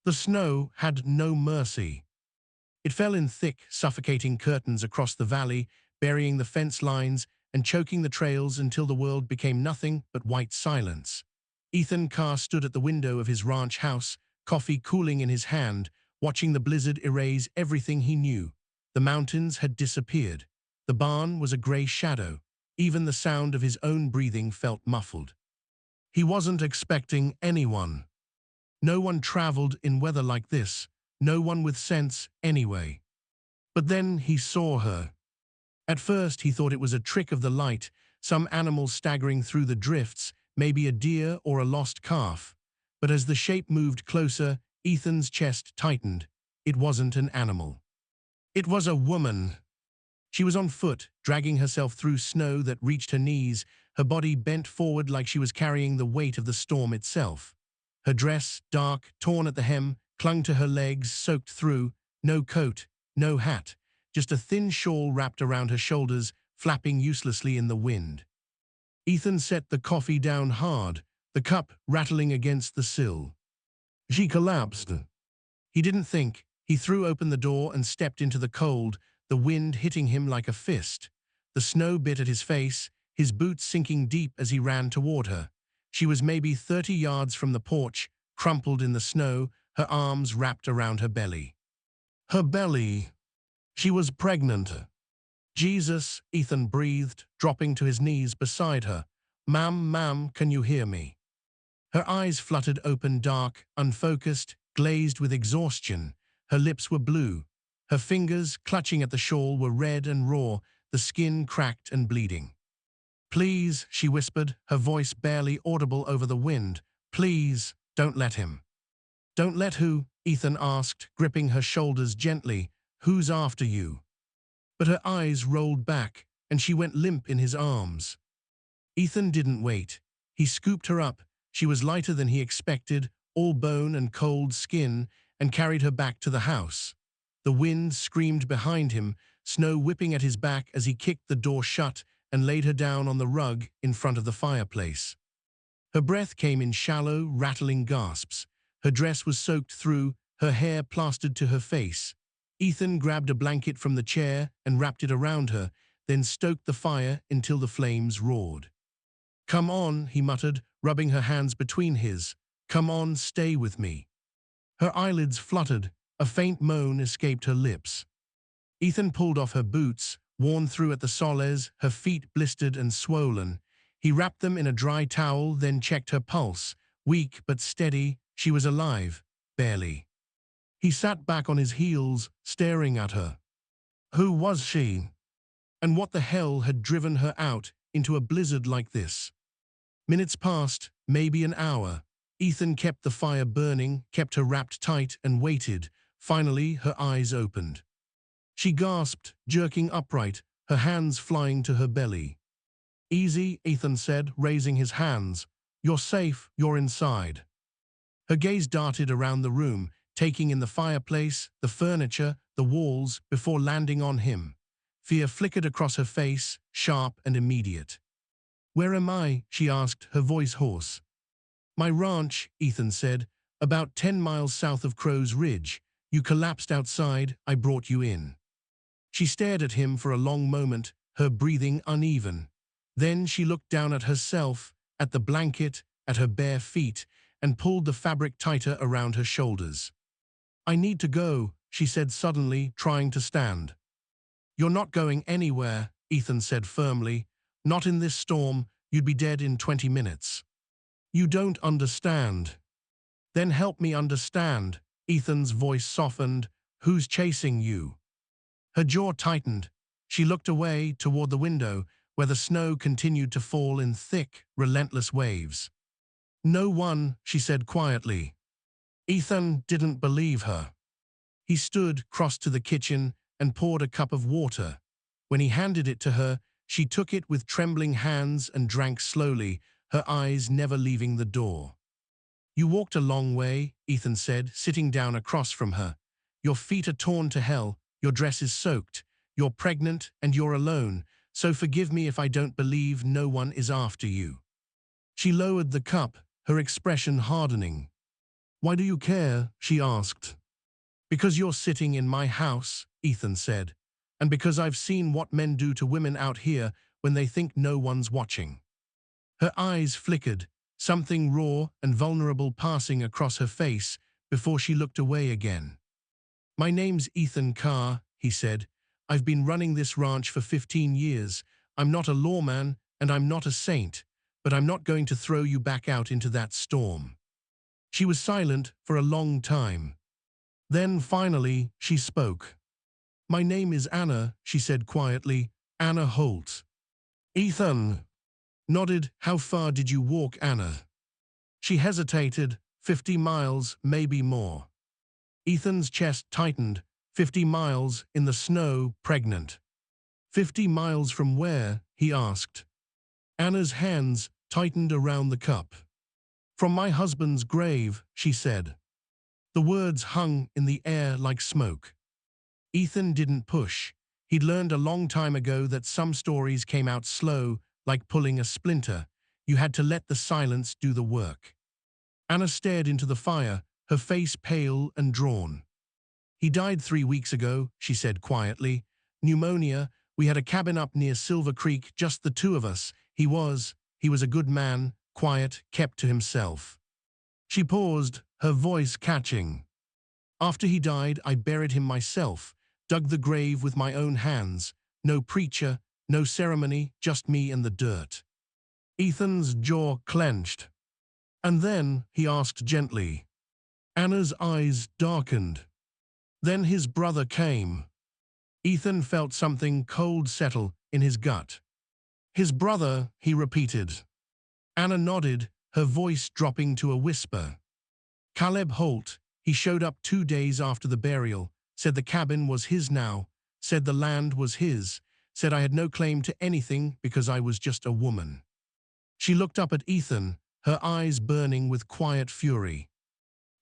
The snow had no mercy. It fell in thick, suffocating curtains across the valley, burying the fence lines and choking the trails until the world became nothing but white silence. Ethan Carr stood at the window of his ranch house, coffee cooling in his hand, watching the blizzard erase everything he knew. The mountains had disappeared. The barn was a gray shadow. Even the sound of his own breathing felt muffled. He wasn't expecting anyone. No one traveled in weather like this. No one with sense, anyway. But then he saw her. At first he thought it was a trick of the light, some animal staggering through the drifts, maybe a deer or a lost calf. But as the shape moved closer, Ethan's chest tightened. It wasn't an animal. It was a woman. She was on foot, dragging herself through snow that reached her knees, her body bent forward like she was carrying the weight of the storm itself. Her dress, dark, torn at the hem, clung to her legs, soaked through. No coat, no hat, just a thin shawl wrapped around her shoulders, flapping uselessly in the wind. Ethan set the coffee down hard, the cup rattling against the sill. She collapsed. He didn't think. He threw open the door and stepped into the cold, the wind hitting him like a fist. The snow bit at his face, his boots sinking deep as he ran toward her. She was maybe 30 yards from the porch, crumpled in the snow, her arms wrapped around her belly. Her belly. She was pregnant. Jesus, Ethan breathed, dropping to his knees beside her. Ma'am, can you hear me? Her eyes fluttered open, dark, unfocused, glazed with exhaustion. Her lips were blue. Her fingers, clutching at the shawl, were red and raw, the skin cracked and bleeding. Please, she whispered, her voice barely audible over the wind. Please, don't let him. Don't let who? Ethan asked, gripping her shoulders gently. Who's after you? But her eyes rolled back, and she went limp in his arms. Ethan didn't wait. He scooped her up. She was lighter than he expected, all bone and cold skin, and carried her back to the house. The wind screamed behind him, snow whipping at his back as he kicked the door shut and laid her down on the rug in front of the fireplace. Her breath came in shallow, rattling gasps. Her dress was soaked through, her hair plastered to her face. Ethan grabbed a blanket from the chair and wrapped it around her, then stoked the fire until the flames roared. Come on, he muttered, rubbing her hands between his. Come on, stay with me. Her eyelids fluttered. A faint moan escaped her lips. Ethan pulled off her boots, worn through at the soles, her feet blistered and swollen. He wrapped them in a dry towel, then checked her pulse. Weak but steady, she was alive, barely. He sat back on his heels, staring at her. Who was she? And what the hell had driven her out into a blizzard like this? Minutes passed, maybe an hour. Ethan kept the fire burning, kept her wrapped tight, and waited. Finally, her eyes opened. She gasped, jerking upright, her hands flying to her belly. Easy, Ethan said, raising his hands. You're safe, you're inside. Her gaze darted around the room, taking in the fireplace, the furniture, the walls, before landing on him. Fear flickered across her face, sharp and immediate. Where am I? She asked, her voice hoarse. My ranch, Ethan said, about 10 miles south of Crow's Ridge. You collapsed outside, I brought you in. She stared at him for a long moment, her breathing uneven. Then she looked down at herself, at the blanket, at her bare feet, and pulled the fabric tighter around her shoulders. I need to go, she said suddenly, trying to stand. You're not going anywhere, Ethan said firmly. Not in this storm, you'd be dead in 20 minutes. You don't understand. Then help me understand. Ethan's voice softened. Who's chasing you? Her jaw tightened. She looked away toward the window, where the snow continued to fall in thick, relentless waves. No one, she said quietly. Ethan didn't believe her. He stood, crossed to the kitchen, and poured a cup of water. When he handed it to her, she took it with trembling hands and drank slowly, her eyes never leaving the door. You walked a long way, Ethan said, sitting down across from her. Your feet are torn to hell, your dress is soaked, you're pregnant and you're alone, so forgive me if I don't believe no one is after you. She lowered the cup, her expression hardening. Why do you care? She asked. Because you're sitting in my house, Ethan said, and because I've seen what men do to women out here when they think no one's watching. Her eyes flickered, something raw and vulnerable passing across her face before she looked away again. My name's Ethan Carr, he said. I've been running this ranch for 15 years. I'm not a lawman and I'm not a saint, but I'm not going to throw you back out into that storm. She was silent for a long time. Then finally she spoke. My name is Anna, she said quietly. Anna Holt. Ethan nodded. How far did you walk, Anna? She hesitated. 50 miles, maybe more. Ethan's chest tightened. 50 miles in the snow, pregnant. 50 miles from where? He asked. Anna's hands tightened around the cup. From my husband's grave, she said. The words hung in the air like smoke. Ethan didn't push. He'd learned a long time ago that some stories came out slow, like pulling a splinter. You had to let the silence do the work. Anna stared into the fire, her face pale and drawn. He died 3 weeks ago, she said quietly. Pneumonia. We had a cabin up near Silver Creek, just the two of us. He was a good man, quiet, kept to himself. She paused, her voice catching. After he died, I buried him myself, dug the grave with my own hands. No preacher, no ceremony, just me and the dirt. Ethan's jaw clenched. And then, he asked gently. Anna's eyes darkened. Then his brother came. Ethan felt something cold settle in his gut. His brother, he repeated. Anna nodded, her voice dropping to a whisper. Calb Holt, he showed up 2 days after the burial, said the cabin was his now, said the land was his, said I had no claim to anything because I was just a woman. She looked up at Ethan, her eyes burning with quiet fury.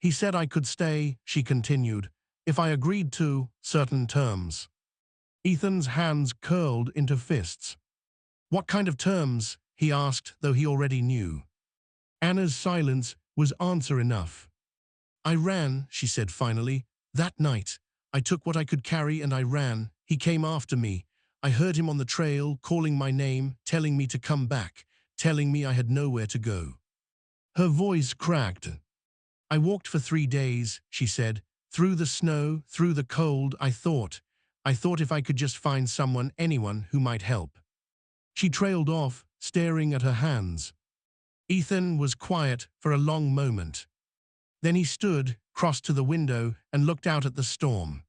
He said I could stay, she continued, if I agreed to certain terms. Ethan's hands curled into fists. What kind of terms? He asked, though he already knew. Anna's silence was answer enough. I ran, she said finally. That night, I took what I could carry and I ran. He came after me. I heard him on the trail, calling my name, telling me to come back, telling me I had nowhere to go. Her voice cracked. I walked for 3 days, she said, through the snow, through the cold. I thought if I could just find someone, anyone who might help. She trailed off, staring at her hands. Ethan was quiet for a long moment. Then he stood, crossed to the window, and looked out at the storm.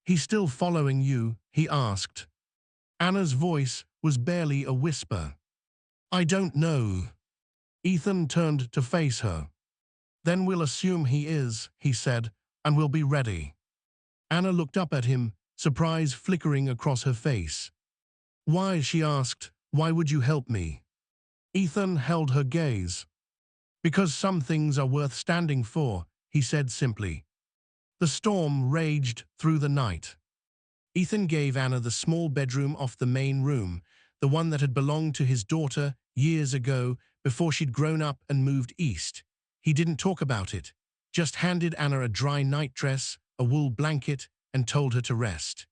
He's still following you? He asked. Anna's voice was barely a whisper. I don't know. Ethan turned to face her. Then we'll assume he is, he said, and we'll be ready. Anna looked up at him, surprise flickering across her face. Why? She asked. Why would you help me? Ethan held her gaze. Because some things are worth standing for, he said simply. The storm raged through the night. Ethan gave Anna the small bedroom off the main room, the one that had belonged to his daughter years ago before she'd grown up and moved east. He didn't talk about it, just handed Anna a dry nightdress, a wool blanket, and told her to rest.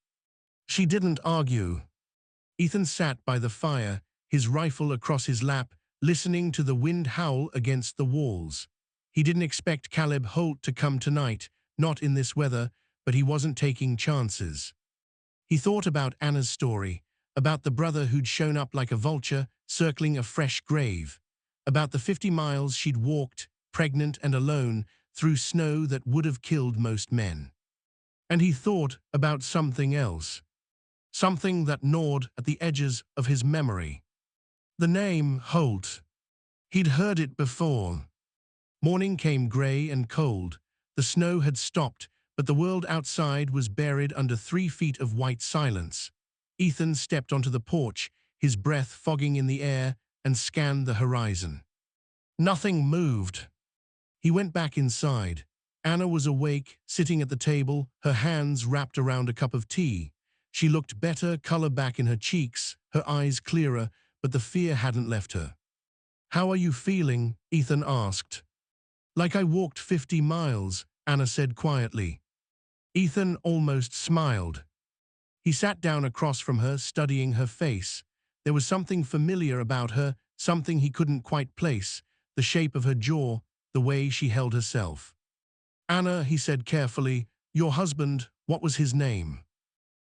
She didn't argue. Ethan sat by the fire, his rifle across his lap, listening to the wind howl against the walls. He didn't expect Calb Holt to come tonight, not in this weather, but he wasn't taking chances. He thought about Anna's story, about the brother who'd shown up like a vulture, circling a fresh grave, about the 50 miles she'd walked, pregnant and alone, through snow that would have killed most men. And he thought about something else, something that gnawed at the edges of his memory. The name Holt. He'd heard it before. Morning came gray and cold. The snow had stopped, but the world outside was buried under 3 feet of white silence. Ethan stepped onto the porch, his breath fogging in the air, and scanned the horizon. Nothing moved. He went back inside. Anna was awake, sitting at the table, her hands wrapped around a cup of tea. She looked better, color back in her cheeks, her eyes clearer, but the fear hadn't left her. How are you feeling? Ethan asked. Like I walked 50 miles, Anna said quietly. Ethan almost smiled. He sat down across from her, studying her face. There was something familiar about her, something he couldn't quite place, the shape of her jaw, the way she held herself. Anna, he said carefully, your husband, what was his name?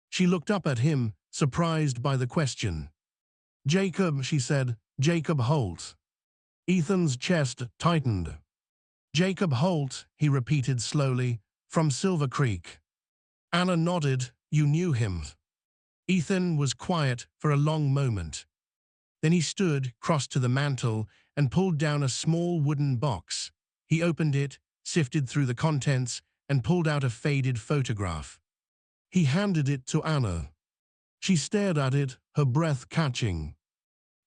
She looked up at him, surprised by the question. Jacob, she said, Jacob Holt. Ethan's chest tightened. Jacob Holt, he repeated slowly, from Silver Creek. Anna nodded. You knew him. Ethan was quiet for a long moment. Then he stood, crossed to the mantel, and pulled down a small wooden box. He opened it, sifted through the contents, and pulled out a faded photograph. He handed it to Anna. She stared at it, her breath catching.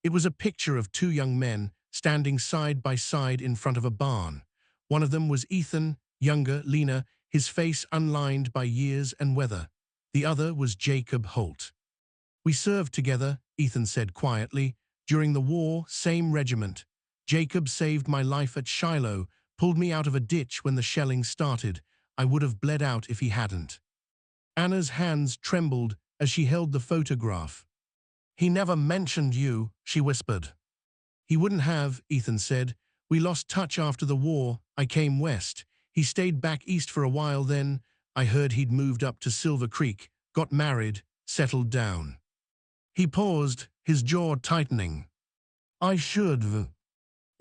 It was a picture of two young men standing side by side in front of a barn. One of them was Ethan, younger, leaner, his face unlined by years and weather. The other was Jacob Holt. We served together, Ethan said quietly. During the war, same regiment. Jacob saved my life at Shiloh, pulled me out of a ditch when the shelling started. I would have bled out if he hadn't. Anna's hands trembled as she held the photograph. He never mentioned you, she whispered. He wouldn't have, Ethan said. We lost touch after the war. I came west. He stayed back east for a while then. I heard he'd moved up to Silver Creek, got married, settled down. He paused, his jaw tightening. I should've.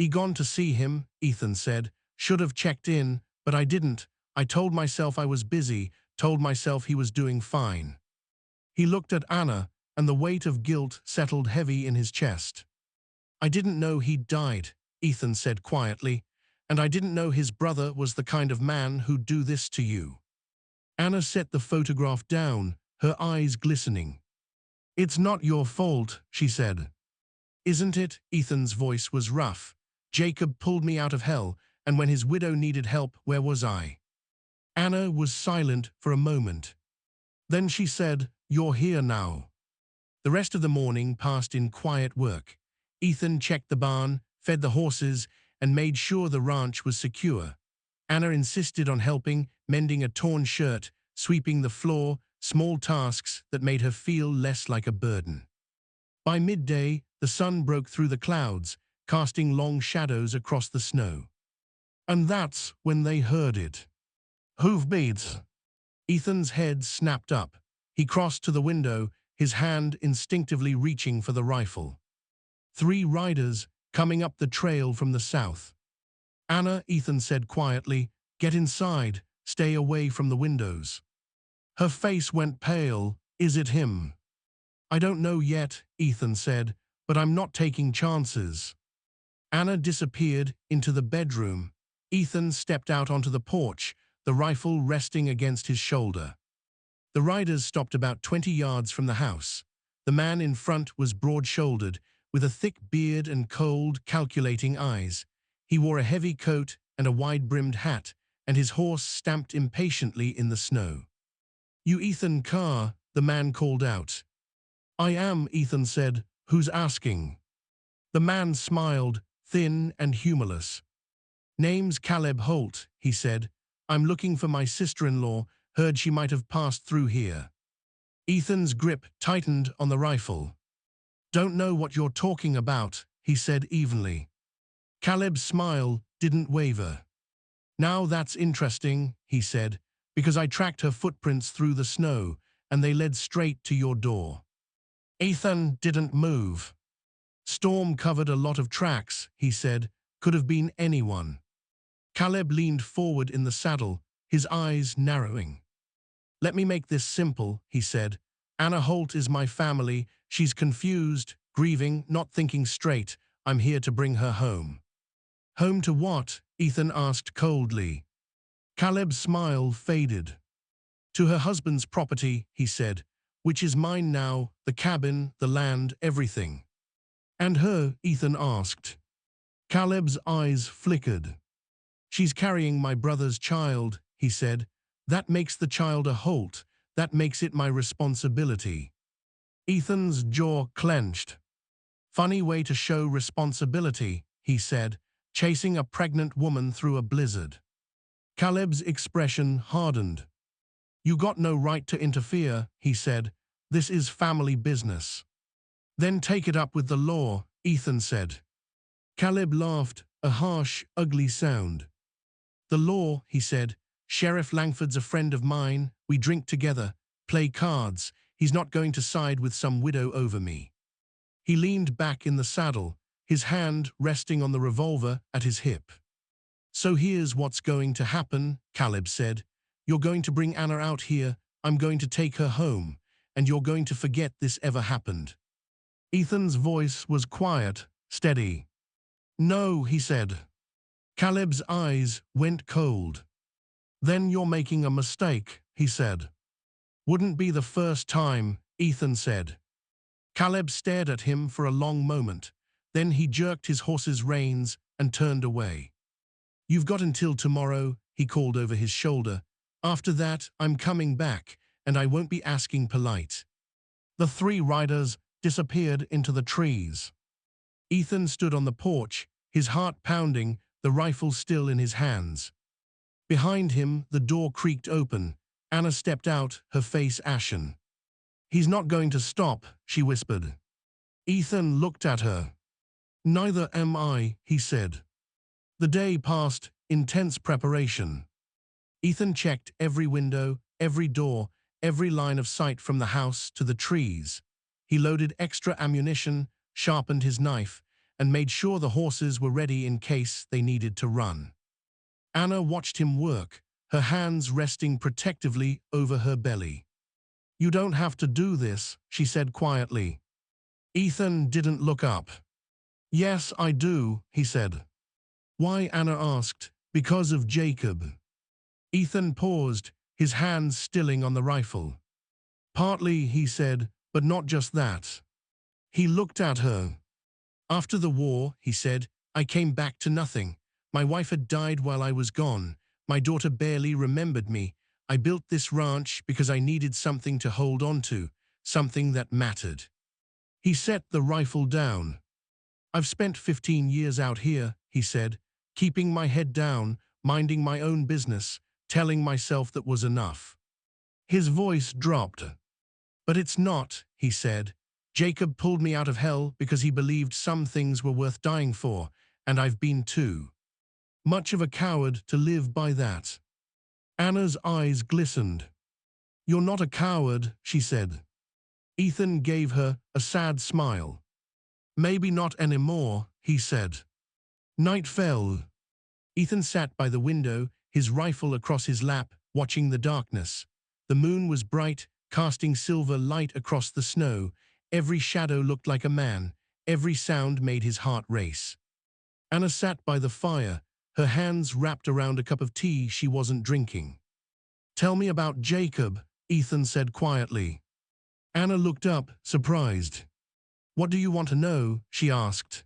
Gone to see him, Ethan said. Should have checked in, but I didn't. I told myself I was busy, told myself he was doing fine. He looked at Anna, and the weight of guilt settled heavy in his chest. I didn't know he'd died, Ethan said quietly, and I didn't know his brother was the kind of man who'd do this to you. Anna set the photograph down, her eyes glistening. It's not your fault, she said. Isn't it? Ethan's voice was rough. Jacob pulled me out of hell, and when his widow needed help, where was I? Anna was silent for a moment. Then she said, You're here now. The rest of the morning passed in quiet work. Ethan checked the barn, fed the horses, and made sure the ranch was secure. Anna insisted on helping, mending a torn shirt, sweeping the floor, small tasks that made her feel less like a burden. By midday, the sun broke through the clouds, casting long shadows across the snow. And that's when they heard it. Hoofbeats. Ethan's head snapped up. He crossed to the window, his hand instinctively reaching for the rifle. 3 riders coming up the trail from the south. Anna, Ethan said quietly, get inside, stay away from the windows. Her face went pale. Is it him? I don't know yet, Ethan said, but I'm not taking chances. Anna disappeared into the bedroom. Ethan stepped out onto the porch, the rifle resting against his shoulder. The riders stopped about 20 yards from the house. The man in front was broad-shouldered, with a thick beard and cold, calculating eyes. He wore a heavy coat and a wide-brimmed hat, and his horse stamped impatiently in the snow. You Ethan Carr, the man called out. I am, Ethan said. Who's asking? The man smiled, thin and humorless. Name's Calb Holt, he said. I'm looking for my sister-in-law, heard she might have passed through here. Ethan's grip tightened on the rifle. Don't know what you're talking about, he said evenly. Caleb's smile didn't waver. Now that's interesting, he said, because I tracked her footprints through the snow, and they led straight to your door. Ethan didn't move. Storm covered a lot of tracks, he said. Could have been anyone. Caleb leaned forward in the saddle, his eyes narrowing. Let me make this simple, he said. Anna Holt is my family. She's confused, grieving, not thinking straight. I'm here to bring her home. Home to what? Ethan asked coldly. Caleb's smile faded. To her husband's property, he said, which is mine now, the cabin, the land, everything. And her? Ethan asked. Caleb's eyes flickered. She's carrying my brother's child, he said. That makes the child a Holt. That makes it my responsibility. Ethan's jaw clenched. Funny way to show responsibility, he said. chasing a pregnant woman through a blizzard. Caleb's expression hardened. "You got no right to interfere," he said. "This is family business." "Then take it up with the law," Ethan said. Caleb laughed, a harsh, ugly sound. "The law," he said. "Sheriff Langford's a friend of mine. We drink together, play cards. He's not going to side with some widow over me." He leaned back in the saddle, his hand resting on the revolver at his hip. "So here's what's going to happen," Caleb said. "You're going to bring Anna out here, I'm going to take her home, and you're going to forget this ever happened." Ethan's voice was quiet, steady. "No," he said. Caleb's eyes went cold. "Then you're making a mistake," he said. "Wouldn't be the first time," Ethan said. Caleb stared at him for a long moment. Then he jerked his horse's reins and turned away. "You've got until tomorrow," he called over his shoulder. "After that, I'm coming back, and I won't be asking polite." The three riders disappeared into the trees. Ethan stood on the porch, his heart pounding, the rifle still in his hands. Behind him, the door creaked open. Anna stepped out, her face ashen. "He's not going to stop," she whispered. Ethan looked at her. "Neither am I," he said. The day passed, intense preparation. Ethan checked every window, every door, every line of sight from the house to the trees. He loaded extra ammunition, sharpened his knife, and made sure the horses were ready in case they needed to run. Anna watched him work, her hands resting protectively over her belly. "You don't have to do this," she said quietly. Ethan didn't look up. "Yes, I do," he said. "Why?" Anna asked. "Because of Jacob." Ethan paused, his hands stilling on the rifle. "Partly," he said, "but not just that." He looked at her. "After the war," he said, "I came back to nothing. My wife had died while I was gone. My daughter barely remembered me. I built this ranch because I needed something to hold on to, something that mattered." He set the rifle down. "I've spent 15 years out here," he said, "keeping my head down, minding my own business, telling myself that was enough." His voice dropped. "But it's not," he said. "Jacob pulled me out of hell because he believed some things were worth dying for, and I've been too much of a coward to live by that." Anna's eyes glistened. "You're not a coward," she said. Ethan gave her a sad smile. "Maybe not anymore," he said. Night fell. Ethan sat by the window, his rifle across his lap, watching the darkness. The moon was bright, casting silver light across the snow. Every shadow looked like a man. Every sound made his heart race. Anna sat by the fire, her hands wrapped around a cup of tea she wasn't drinking. "Tell me about Jacob," Ethan said quietly. Anna looked up, surprised. "What do you want to know?" she asked.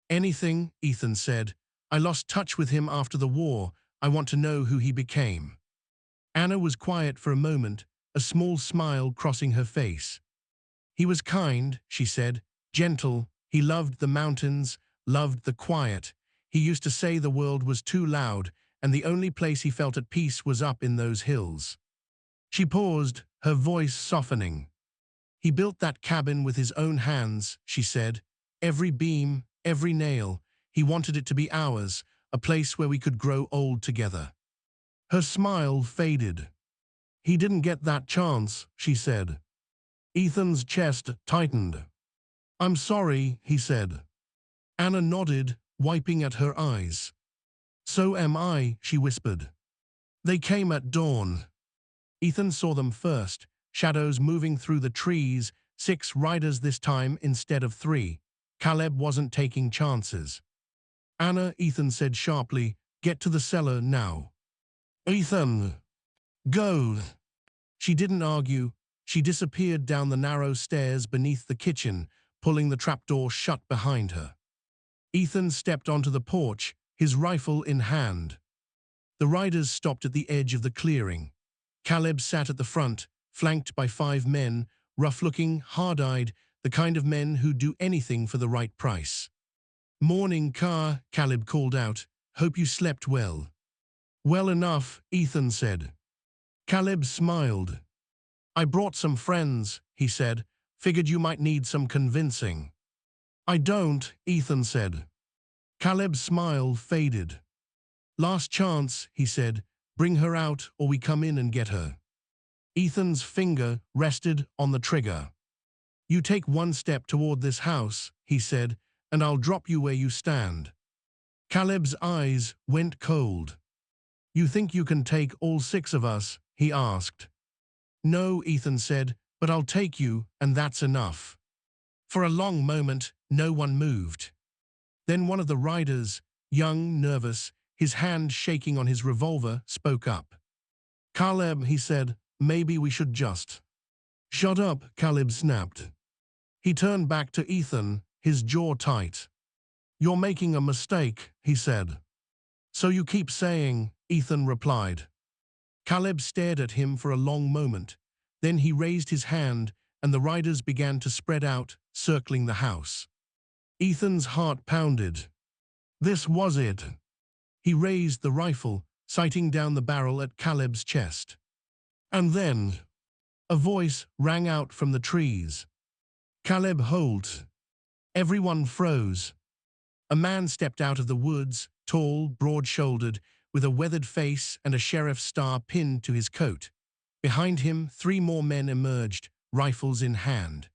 "Anything," Ethan said. "I lost touch with him after the war. I want to know who he became." Anna was quiet for a moment, a small smile crossing her face. "He was kind," she said, "gentle. He loved the mountains, loved the quiet. He used to say the world was too loud, and the only place he felt at peace was up in those hills." She paused, her voice softening. "He built that cabin with his own hands," she said. "Every beam, every nail. He wanted it to be ours, a place where we could grow old together." Her smile faded. "He didn't get that chance," she said. Ethan's chest tightened. "I'm sorry," he said. Anna nodded, wiping at her eyes. "So am I," she whispered. They came at dawn. Ethan saw them first, shadows moving through the trees, 6 riders this time instead of 3. Caleb wasn't taking chances. "Anna," Ethan said sharply, "get to the cellar now." "Ethan, go." She didn't argue. She disappeared down the narrow stairs beneath the kitchen, pulling the trapdoor shut behind her. Ethan stepped onto the porch, his rifle in hand. The riders stopped at the edge of the clearing. Caleb sat at the front, flanked by 5 men, rough-looking, hard-eyed, the kind of men who'd do anything for the right price. Morning, Car, Calb called out. Hope you slept well. Well enough, Ethan said. Calb smiled. I brought some friends, he said. Figured you might need some convincing. I don't, Ethan said. Caleb's smile faded. Last chance, he said. Bring her out or we come in and get her. Ethan's finger rested on the trigger. You take one step toward this house, he said, and I'll drop you where you stand. Caleb's eyes went cold. You think you can take all 6 of us? He asked. No, Ethan said, but I'll take you, and that's enough. For a long moment, no one moved. Then one of the riders, young, nervous, his hand shaking on his revolver, spoke up. Caleb, he said, maybe we should just. Shut up, Caleb snapped. He turned back to Ethan, his jaw tight. You're making a mistake, he said. So you keep saying, Ethan replied. Caleb stared at him for a long moment. Then he raised his hand, and the riders began to spread out, circling the house. Ethan's heart pounded. This was it. He raised the rifle, sighting down the barrel at Caleb's chest. And then, a voice rang out from the trees. Caleb Holt. Everyone froze. A man stepped out of the woods, tall, broad-shouldered, with a weathered face and a sheriff's star pinned to his coat. Behind him, 3 more men emerged, rifles in hand.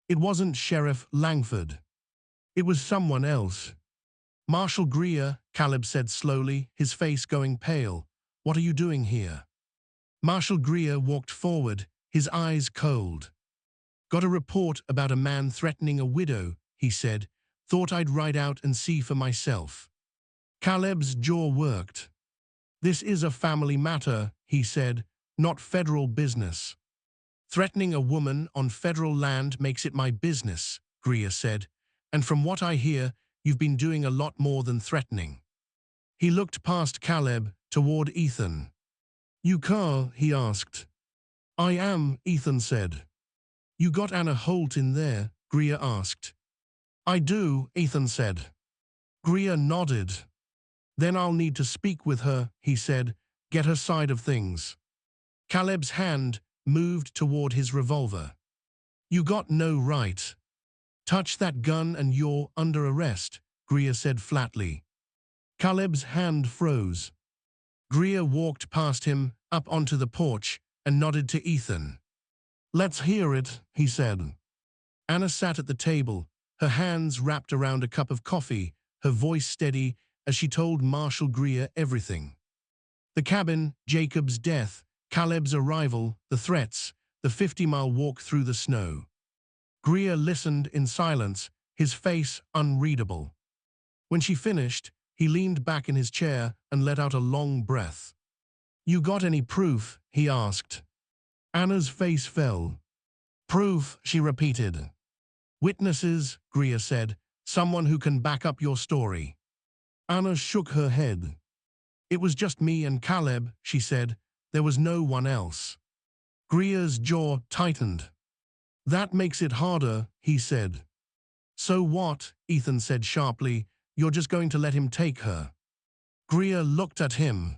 It wasn't Sheriff Langford. It was someone else. Marshal Greer, Caleb said slowly, his face going pale. What are you doing here? Marshal Greer walked forward, his eyes cold. Got a report about a man threatening a widow, he said. Thought I'd ride out and see for myself. Caleb's jaw worked. This is a family matter, he said, not federal business. Threatening a woman on federal land makes it my business, Greer said, and from what I hear, you've been doing a lot more than threatening. He looked past Caleb, toward Ethan. You Carl, he asked. I am, Ethan said. You got Anna Holt in there, Greer asked. I do, Ethan said. Greer nodded. Then I'll need to speak with her, he said, get her side of things. Caleb's hand moved toward his revolver. You got no right. Touch that gun and you're under arrest, Greer said flatly. Caleb's hand froze. Greer walked past him, up onto the porch, and nodded to Ethan. Let's hear it, he said. Anna sat at the table, her hands wrapped around a cup of coffee, her voice steady as she told Marshal Greer everything. The cabin, Jacob's death, Caleb's arrival, the threats, the 50-mile walk through the snow. Greer listened in silence, his face unreadable. When she finished, he leaned back in his chair and let out a long breath. You got any proof? He asked. Anna's face fell. Proof, she repeated. Witnesses, Greer said, someone who can back up your story. Anna shook her head. It was just me and Caleb, she said. There was no one else. Greer's jaw tightened. That makes it harder, he said. So what? Ethan said sharply. You're just going to let him take her. Greer looked at him.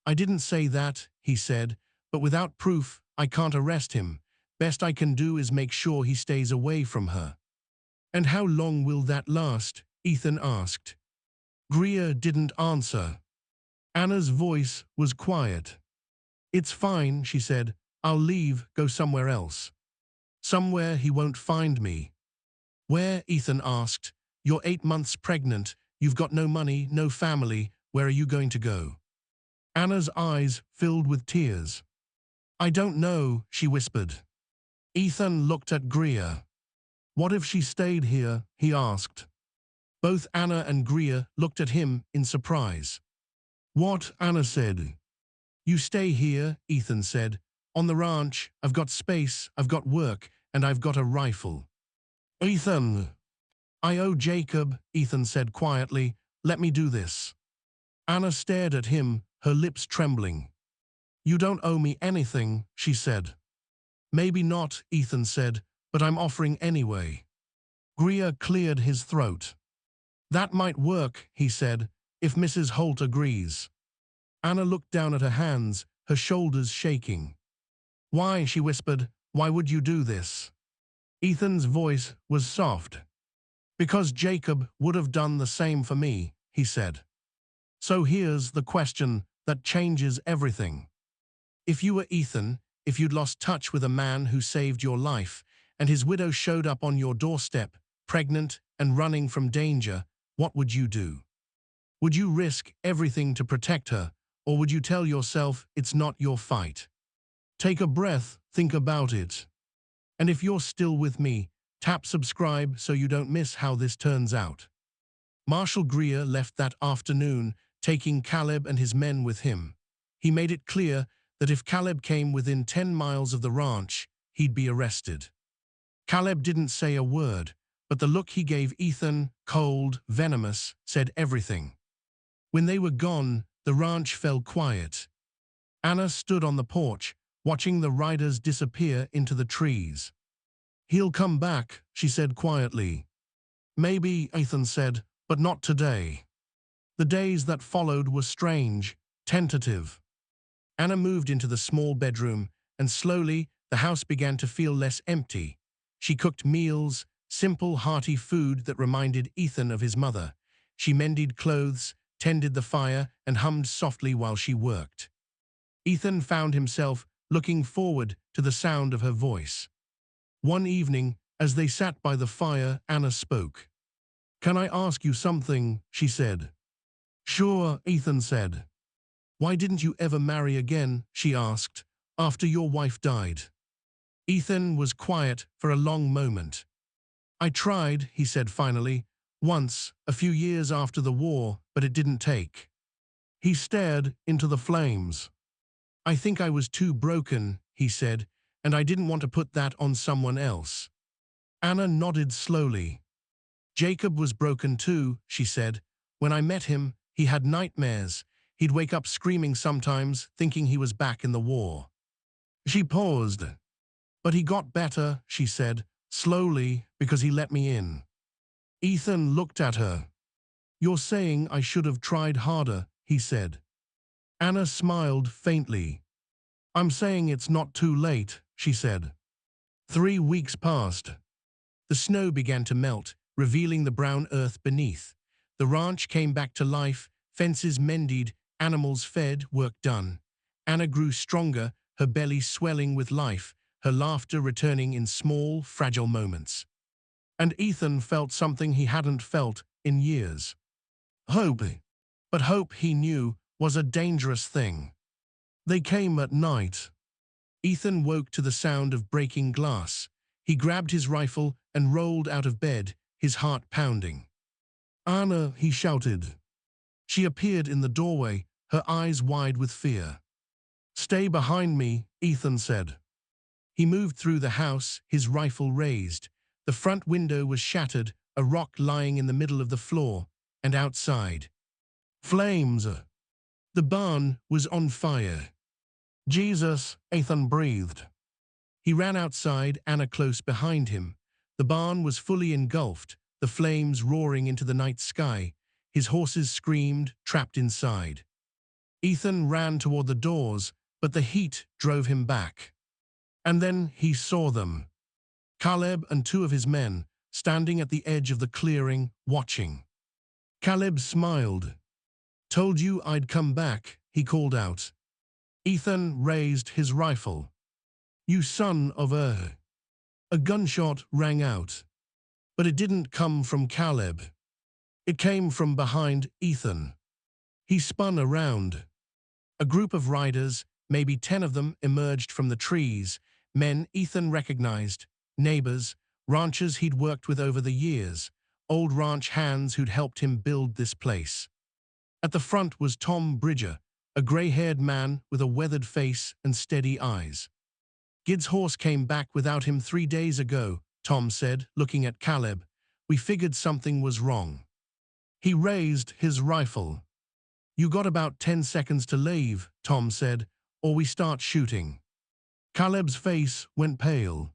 I didn't say that, he said, but without proof, I can't arrest him. Best I can do is make sure he stays away from her. And how long will that last? Ethan asked. Greer didn't answer. Anna's voice was quiet. It's fine, she said. I'll leave, go somewhere else. Somewhere he won't find me. Where? Ethan asked. You're 8 months pregnant. You've got no money, no family. Where are you going to go? Anna's eyes filled with tears. I don't know, she whispered. Ethan looked at Greer. What if she stayed here? He asked. Both Anna and Greer looked at him in surprise. What? Anna said. You stay here, Ethan said. On the ranch, I've got space, I've got work, and I've got a rifle. Ethan. I owe Jacob, Ethan said quietly. Let me do this. Anna stared at him, her lips trembling. You don't owe me anything, she said. Maybe not, Ethan said, but I'm offering anyway. Greer cleared his throat. That might work, he said, if Mrs. Holt agrees. Anna looked down at her hands, her shoulders shaking. Why, she whispered, why would you do this? Ethan's voice was soft. Because Jacob would have done the same for me, he said. So here's the question that changes everything. If you were Ethan, if you'd lost touch with a man who saved your life, and his widow showed up on your doorstep, pregnant and running from danger, what would you do? Would you risk everything to protect her, or would you tell yourself it's not your fight? Take a breath, think about it. And if you're still with me, tap subscribe so you don't miss how this turns out. Marshal Greer left that afternoon, taking Caleb and his men with him. He made it clear that if Caleb came within 10 miles of the ranch, he'd be arrested. Caleb didn't say a word, but the look he gave Ethan, cold, venomous, said everything. When they were gone, the ranch fell quiet. Anna stood on the porch, watching the riders disappear into the trees. He'll come back, she said quietly. Maybe, Ethan said, but not today. The days that followed were strange, tentative. Anna moved into the small bedroom, and slowly the house began to feel less empty. She cooked meals, simple, hearty food that reminded Ethan of his mother. She mended clothes, tended the fire, and hummed softly while she worked. Ethan found himself looking forward to the sound of her voice. One evening, as they sat by the fire, Anna spoke. "Can I ask you something?" she said. "Sure," Ethan said. "Why didn't you ever marry again?" she asked, "after your wife died?" Ethan was quiet for a long moment. "I tried," he said finally, "once, a few years after the war, but it didn't take." He stared into the flames. "I think I was too broken," he said, "and I didn't want to put that on someone else." Anna nodded slowly. "Jacob was broken too," she said. "When I met him, he had nightmares. He'd wake up screaming sometimes, thinking he was back in the war." She paused. "But he got better," she said, slowly, "because he let me in." Ethan looked at her. "You're saying I should have tried harder," he said. Anna smiled faintly. "I'm saying it's not too late," she said. 3 weeks passed. The snow began to melt, revealing the brown earth beneath. The ranch came back to life, fences mended, animals fed, work done. Anna grew stronger, her belly swelling with life, her laughter returning in small, fragile moments. And Ethan felt something he hadn't felt in years. Hope. But hope, he knew, was a dangerous thing. They came at night. Ethan woke to the sound of breaking glass. He grabbed his rifle and rolled out of bed, his heart pounding. "Anna," he shouted. She appeared in the doorway, her eyes wide with fear. "Stay behind me," Ethan said. He moved through the house, his rifle raised. The front window was shattered, a rock lying in the middle of the floor, and outside. Flames. The barn was on fire. "Jesus," Ethan breathed. He ran outside, Anna close behind him. The barn was fully engulfed, the flames roaring into the night sky. His horses screamed, trapped inside. Ethan ran toward the doors, but the heat drove him back. And then he saw them. Caleb and 2 of his men, standing at the edge of the clearing, watching. Caleb smiled. "Told you I'd come back," he called out. Ethan raised his rifle. "You son of a..." A gunshot rang out. But it didn't come from Caleb. It came from behind Ethan. He spun around. A group of riders, maybe 10 of them, emerged from the trees. Men Ethan recognized, neighbors, ranchers he'd worked with over the years, old ranch hands who'd helped him build this place. At the front was Tom Bridger, a gray-haired man with a weathered face and steady eyes. "Gid's horse came back without him 3 days ago," Tom said, looking at Caleb. "We figured something was wrong." He raised his rifle. "You got about 10 seconds to leave," Tom said, "or we start shooting." Caleb's face went pale.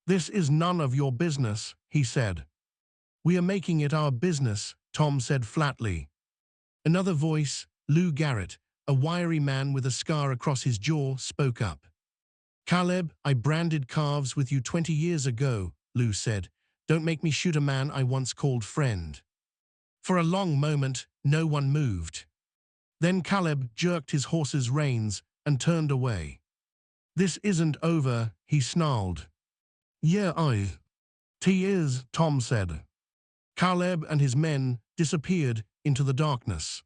"This is none of your business," he said. "We are making it our business," Tom said flatly. Another voice, Lou Garrett, a wiry man with a scar across his jaw, spoke up. Caleb, I branded calves with you 20 years ago, Lou said. Don't make me shoot a man I once called friend. For a long moment, no one moved. Then Caleb jerked his horse's reins and turned away. This isn't over, he snarled. Yeah, T is, Tom said. Caleb and his men disappeared into the darkness.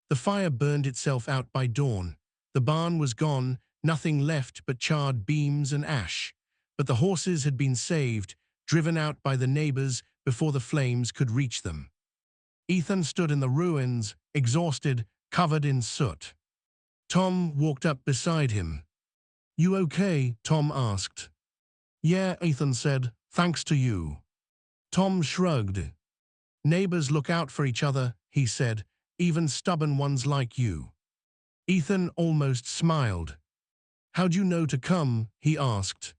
The fire burned itself out by dawn. The barn was gone, nothing left but charred beams and ash. But the horses had been saved, driven out by the neighbors before the flames could reach them. Ethan stood in the ruins, exhausted, covered in soot. Tom walked up beside him. You okay? Tom asked. Yeah, Ethan said, thanks to you. Tom shrugged. Neighbors look out for each other, he said, even stubborn ones like you. Ethan almost smiled. How'd you know to come? He asked.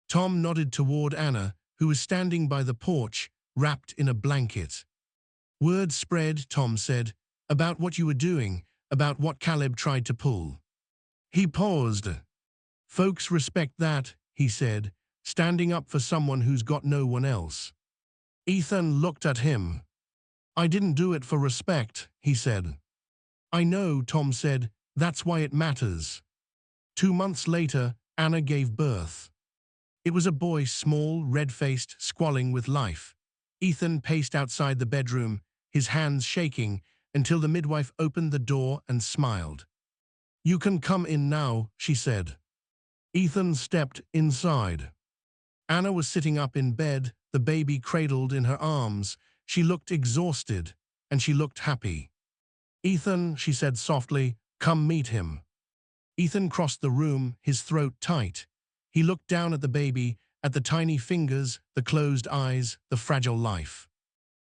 Tom nodded toward Anna, who was standing by the porch, wrapped in a blanket. Word spread, Tom said, about what you were doing, about what Caleb tried to pull. He paused. Folks respect that, he said, standing up for someone who's got no one else. Ethan looked at him. I didn't do it for respect, he said. I know, Tom said, that's why it matters. 2 months later, Anna gave birth. It was a boy, small, red-faced, squalling with life. Ethan paced outside the bedroom, his hands shaking, until the midwife opened the door and smiled. You can come in now, she said. Ethan stepped inside. Anna was sitting up in bed, the baby cradled in her arms. She looked exhausted, and she looked happy. Ethan, she said softly, come meet him. Ethan crossed the room, his throat tight. He looked down at the baby, at the tiny fingers, the closed eyes, the fragile life.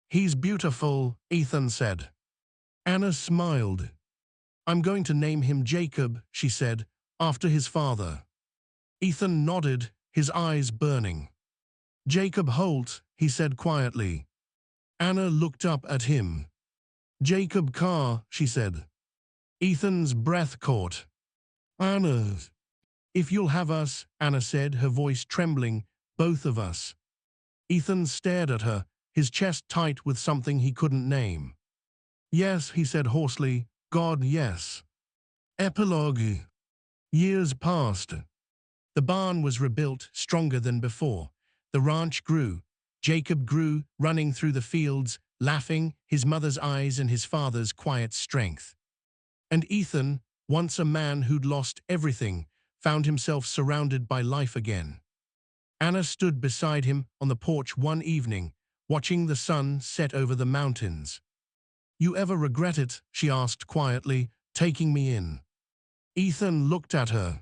He's beautiful, Ethan said. Anna smiled. I'm going to name him Jacob, she said, after his father. Ethan nodded, his eyes burning. Jacob Holt, he said quietly. Anna looked up at him. Jacob Carr, she said. Ethan's breath caught. Anna. If you'll have us, Anna said, her voice trembling, both of us. Ethan stared at her, his chest tight with something he couldn't name. Yes, he said hoarsely, God, yes. Epilogue. Years passed. The barn was rebuilt, stronger than before. The ranch grew. Jacob grew, running through the fields, laughing, his mother's eyes and his father's quiet strength. And Ethan, once a man who'd lost everything, found himself surrounded by life again. Anna stood beside him on the porch one evening, watching the sun set over the mountains. You ever regret it? She asked quietly, taking me in. Ethan looked at her.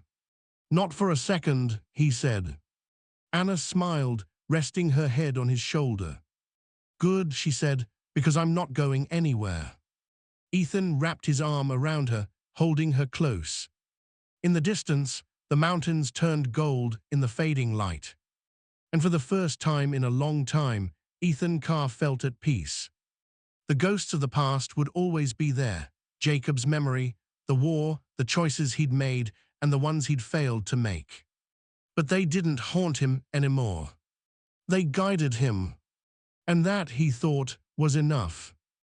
Not for a second, he said. Anna smiled, resting her head on his shoulder. Good, she said, because I'm not going anywhere. Ethan wrapped his arm around her, holding her close. In the distance, the mountains turned gold in the fading light. And for the first time in a long time, Ethan Carr felt at peace. The ghosts of the past would always be there, Jacob's memory, the war, the choices he'd made, and the ones he'd failed to make. But they didn't haunt him anymore. They guided him. And that, he thought, was enough.